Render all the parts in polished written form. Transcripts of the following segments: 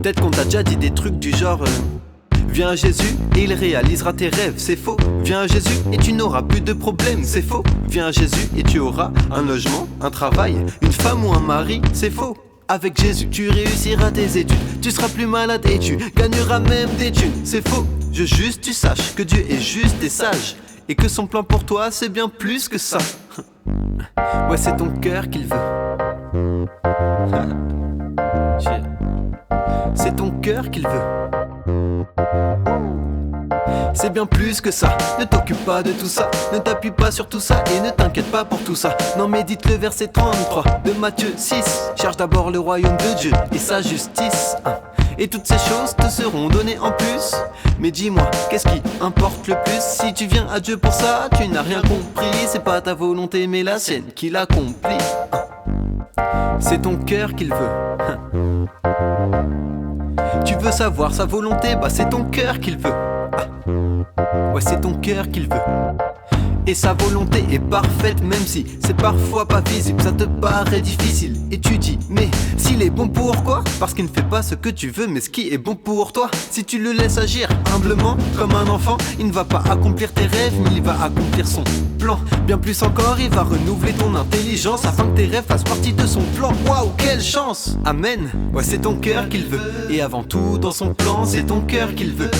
Peut-être qu'on t'a déjà dit des trucs du genre viens à Jésus et il réalisera tes rêves, c'est faux. Viens à Jésus et tu n'auras plus de problèmes, c'est faux. Viens à Jésus et tu auras un logement, un travail, une femme ou un mari, c'est faux. Avec Jésus, tu réussiras tes études, tu seras plus malade et tu gagneras même des thunes, c'est faux. Je juste tu saches que Dieu est juste et sage et que son plan pour toi c'est bien plus que ça. Ouais, c'est ton cœur qu'il veut. C'est ton cœur qu'il veut. C'est bien plus que ça, ne t'occupe pas de tout ça, ne t'appuie pas sur tout ça et ne t'inquiète pas pour tout ça. Non, médite le verset 33 de Matthieu 6. Cherche d'abord le royaume de Dieu et sa justice, et toutes ces choses te seront données en plus. Mais dis-moi, qu'est-ce qui importe le plus? Si tu viens à Dieu pour ça, tu n'as rien compris. C'est pas ta volonté mais la sienne qui l'accomplit. C'est ton cœur qu'il veut. Tu veux savoir sa volonté, bah c'est ton cœur qu'il veut. Ouais, c'est ton cœur qu'il veut. Et sa volonté est parfaite, même si c'est parfois pas visible, ça te paraît difficile. Et tu dis, mais s'il est bon, pourquoi? Parce qu'il ne fait pas ce que tu veux, mais ce qui est bon pour toi. Si tu le laisses agir humblement, comme un enfant, il ne va pas accomplir tes rêves, mais il va accomplir son plan. Bien plus encore, il va renouveler ton intelligence afin que tes rêves fassent partie de son plan. Waouh, quelle chance! Amen. Ouais, c'est ton cœur qu'il veut. Et avant tout, dans son plan, c'est ton cœur qu'il veut.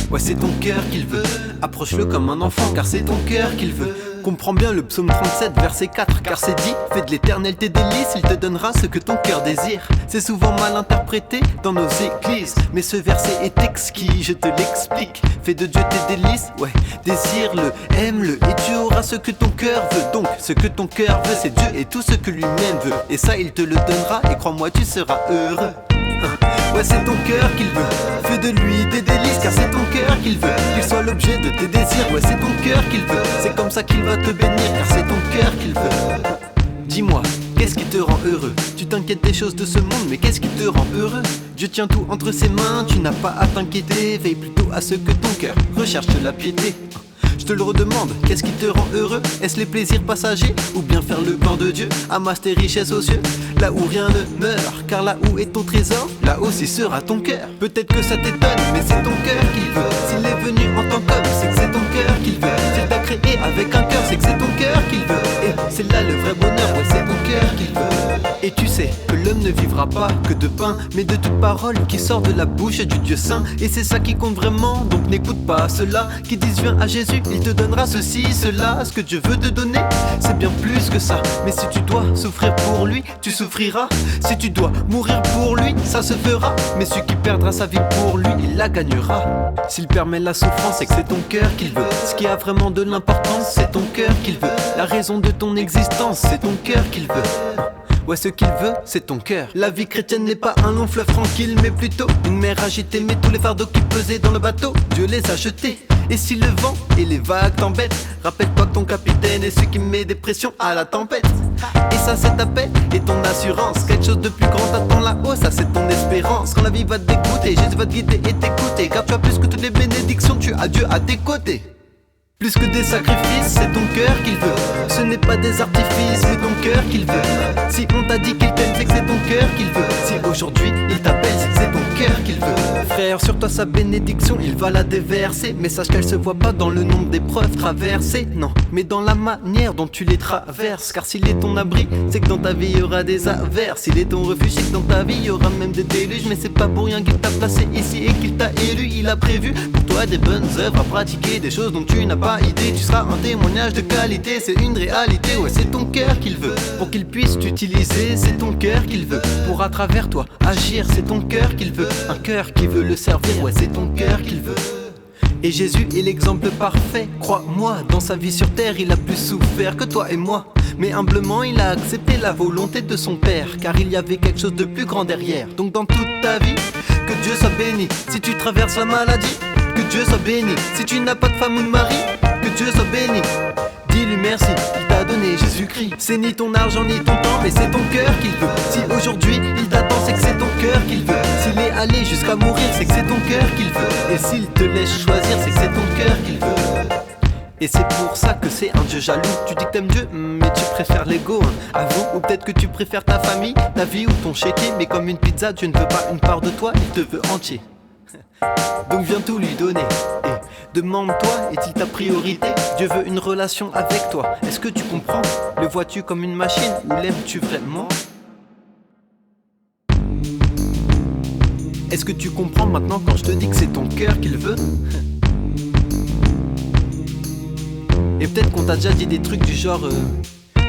Ouais, c'est ton cœur qu'il veut. Approche-le comme un enfant, car c'est ton cœur qu'il veut. Comprends bien le psaume 37, verset 4, car c'est dit: fais de l'éternel tes délices, il te donnera ce que ton cœur désire. C'est souvent mal interprété dans nos églises, mais ce verset est exquis, je te l'explique. Fais de Dieu tes délices, ouais, désire-le, aime-le, et tu auras ce que ton cœur veut. Donc, ce que ton cœur veut, c'est Dieu et tout ce que lui-même veut. Et ça, il te le donnera, et crois-moi, tu seras heureux. Ouais, c'est ton cœur qu'il veut. Fais de lui des délices, car c'est ton cœur qu'il veut. Qu'il soit l'objet de tes désirs. Ouais, c'est ton cœur qu'il veut. C'est comme ça qu'il va te bénir, car c'est ton cœur qu'il veut. Dis-moi, qu'est-ce qui te rend heureux? Tu t'inquiètes des choses de ce monde, mais qu'est-ce qui te rend heureux? Dieu tient tout entre ses mains, tu n'as pas à t'inquiéter. Veille plutôt à ce que ton cœur recherche la piété. Je te le redemande, qu'est-ce qui te rend heureux? Est-ce les plaisirs passagers ou bien faire le plan de Dieu? Amasse tes richesses aux cieux, là où rien ne meurt. Car là où est ton trésor, là aussi sera ton cœur. Peut-être que ça t'étonne, mais c'est ton cœur qu'il veut. S'il est venu en tant qu'homme, c'est que c'est ton cœur qu'il veut. S'il t'a créé avec un cœur, c'est que c'est ton cœur qu'il veut. Et c'est là le vrai bonheur, ouais, c'est ton cœur qu'il veut. Et tu sais que l'homme ne vivra pas que de pain, mais de toute parole qui sort de la bouche du Dieu saint. Et c'est ça qui compte vraiment, donc n'écoute pas ceux-là qui disent viens à Jésus, il te donnera ceci, cela. Ce que Dieu veut te donner, c'est bien plus que ça. Mais si tu dois souffrir pour lui, tu souffriras. Si tu dois mourir pour lui, ça se fera. Mais celui qui perdra sa vie pour lui, il la gagnera. S'il permet la souffrance, c'est que c'est ton cœur qu'il veut. Ce qui a vraiment de l'importance, c'est ton cœur qu'il veut. La raison de ton existence, c'est ton cœur qu'il veut. Ouais, ce qu'il veut, c'est ton cœur. La vie chrétienne n'est pas un long fleuve tranquille, mais plutôt une mer agitée. Mais tous les fardeaux qui pesaient dans le bateau, Dieu les a jetés. Et si le vent et les vagues t'embêtent, rappelle-toi que ton capitaine est celui qui met des pressions à la tempête. Et ça, c'est ta paix et ton assurance. Quelque chose de plus grand t'attend là-haut, ça c'est ton espérance. Quand la vie va te dégoûter, Jésus va te guider et t'écouter. Car tu as plus que toutes les bénédictions, tu as Dieu à tes côtés. Plus que des sacrifices, c'est ton cœur qu'il veut. Ce n'est pas des artifices, mais ton cœur qu'il veut. Si on t'a dit qu'il t'aime, c'est que c'est ton cœur qu'il veut. Si aujourd'hui il t'appelle, c'est que c'est ton cœur qu'il veut. Frère, sur toi sa bénédiction, il va la déverser. Mais sache qu'elle se voit pas dans le nombre d'épreuves traversées, non, mais dans la manière dont tu les traverses. Car s'il est ton abri, c'est que dans ta vie il y aura des averses. S'il est ton refuge, c'est que dans ta vie il y aura même des déluges. Mais c'est pas pour rien qu'il t'a placé ici et qu'il t'a élu. Il a prévu pour toi des bonnes œuvres à pratiquer, des choses dont tu n'as pas idée. Tu seras un témoignage de qualité, c'est une réalité. Ouais, c'est ton cœur qu'il veut pour qu'il puisse t'utiliser. C'est ton cœur qu'il veut pour à travers toi agir. C'est ton cœur qu'il veut, un cœur qui veut le servir. Ouais, c'est ton cœur qu'il veut. Et Jésus est l'exemple parfait, crois-moi. Dans sa vie sur terre, il a plus souffert que toi et moi. Mais humblement, il a accepté la volonté de son Père, car il y avait quelque chose de plus grand derrière. Donc dans toute ta vie, que Dieu soit béni. Si tu traverses la maladie, que Dieu soit béni. Si tu n'as pas de femme ou de mari, que Dieu soit béni. Dis-lui merci, il t'a donné Jésus-Christ. C'est ni ton argent ni ton temps, mais c'est ton cœur qu'il veut. Si aujourd'hui il t'attend, c'est que c'est ton cœur qu'il veut. S'il est allé jusqu'à mourir, c'est que c'est ton cœur qu'il veut. Et s'il te laisse choisir, c'est que c'est ton cœur qu'il veut. Et c'est pour ça que c'est un Dieu jaloux. Tu dis que t'aimes Dieu, mais tu préfères l'ego, hein. Avoue, ou peut-être que tu préfères ta famille, ta vie ou ton chéquier. Mais comme une pizza, Dieu ne veut pas une part de toi, il te veut entier. Donc viens tout lui donner et demande-toi, est-il ta priorité? Dieu veut une relation avec toi. Est-ce que tu comprends? Le vois-tu comme une machine ou l'aimes-tu vraiment? Est-ce que tu comprends maintenant quand je te dis que c'est ton cœur qu'il veut? Et peut-être qu'on t'a déjà dit des trucs du genre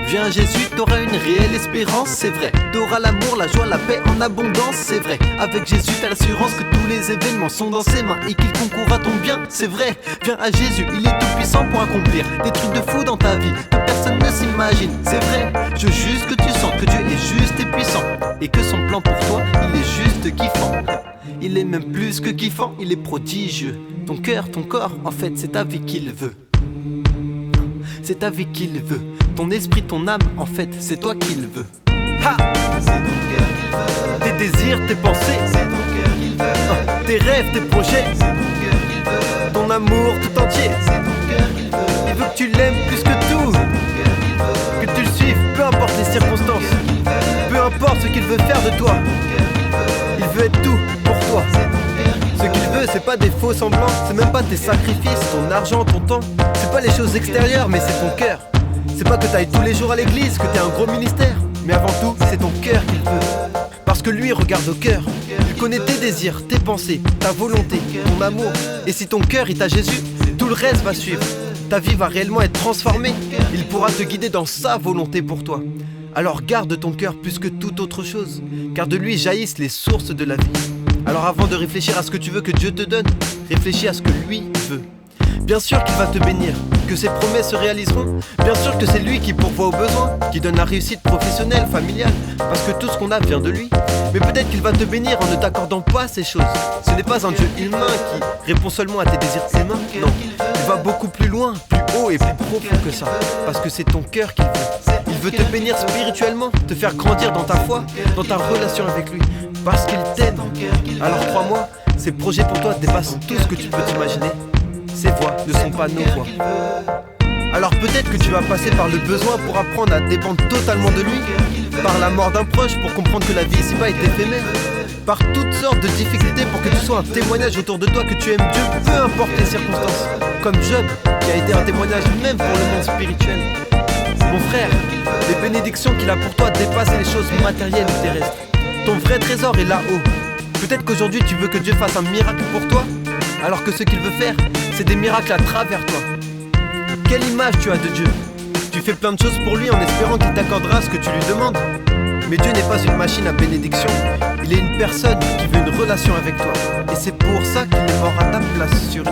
viens à Jésus, t'auras une réelle espérance, c'est vrai. T'auras l'amour, la joie, la paix en abondance, c'est vrai. Avec Jésus, t'as l'assurance que tous les événements sont dans ses mains et qu'il concourt à ton bien, c'est vrai. Viens à Jésus, il est tout puissant pour accomplir des trucs de fou dans ta vie que personne ne s'imagine, c'est vrai. Je veux juste que tu sens que Dieu est juste et puissant et que son plan pour toi, il est juste kiffant. Il est même plus que kiffant, il est prodigieux. Ton cœur, ton corps, en fait, c'est ta vie qu'il veut. C'est ta vie qu'il veut. Ton esprit, ton âme, en fait, c'est toi qu'il veut. Ha! C'est ton cœur qu'il veut. Tes désirs, tes pensées, c'est ton cœur qu'il veut. Tes rêves, tes projets, c'est ton cœur qu'il veut. Ton amour tout entier, c'est ton cœur qu'il veut. Il veut que tu l'aimes plus que tout, c'est ton cœur qu'il veut. Que tu le suives, peu importe les circonstances, peu importe ce qu'il veut faire de toi. Il veut être tout pour toi. Ce qu'il veut, c'est pas des faux semblants, c'est même pas tes sacrifices, ton argent, ton temps. C'est pas les choses extérieures, mais c'est ton cœur. C'est pas que t'ailles tous les jours à l'église, que t'aies un gros ministère, mais avant tout, c'est ton cœur qu'il veut. Parce que lui regarde au cœur. Il connaît tes désirs, tes pensées, ta volonté, ton amour. Et si ton cœur est à Jésus, tout le reste va suivre. Ta vie va réellement être transformée. Il pourra te guider dans sa volonté pour toi. Alors garde ton cœur plus que toute autre chose, car de lui jaillissent les sources de la vie. Alors avant de réfléchir à ce que tu veux que Dieu te donne, réfléchis à ce que lui veut. Bien sûr qu'il va te bénir, que ses promesses se réaliseront. Bien sûr que c'est lui qui pourvoit aux besoins, qui donne la réussite professionnelle, familiale, parce que tout ce qu'on a vient de lui. Mais peut-être qu'il va te bénir en ne t'accordant pas ces choses. Ce n'est pas un Dieu humain qui répond seulement à tes désirs humains, non. Il va beaucoup plus loin, plus haut et plus profond que ça, parce que c'est ton cœur qu'il veut. Il veut te bénir spirituellement, te faire grandir dans ta foi, dans ta relation avec lui, parce qu'il t'aime. Alors crois-moi, ses projets pour toi dépassent tout ce que tu peux t'imaginer. Ses voies ne sont pas nos voies. Alors peut-être que tu vas passer par le besoin pour apprendre à dépendre totalement de lui, par la mort d'un proche pour comprendre que la vie ici-bas est éphémère, par toutes sortes de difficultés pour que tu sois un témoignage autour de toi que tu aimes Dieu, peu importe les circonstances, comme Job qui a été un témoignage même pour le monde spirituel. Mon frère, les bénédictions qu'il a pour toi dépassent les choses matérielles ou terrestres. Ton vrai trésor est là-haut. Peut-être qu'aujourd'hui tu veux que Dieu fasse un miracle pour toi, alors que ce qu'il veut faire, c'est des miracles à travers toi. Quelle image tu as de Dieu? Tu fais plein de choses pour lui en espérant qu'il t'accordera ce que tu lui demandes. Mais Dieu n'est pas une machine à bénédiction. Il est une personne qui veut une relation avec toi. Et c'est pour ça qu'il est mort à ta place sur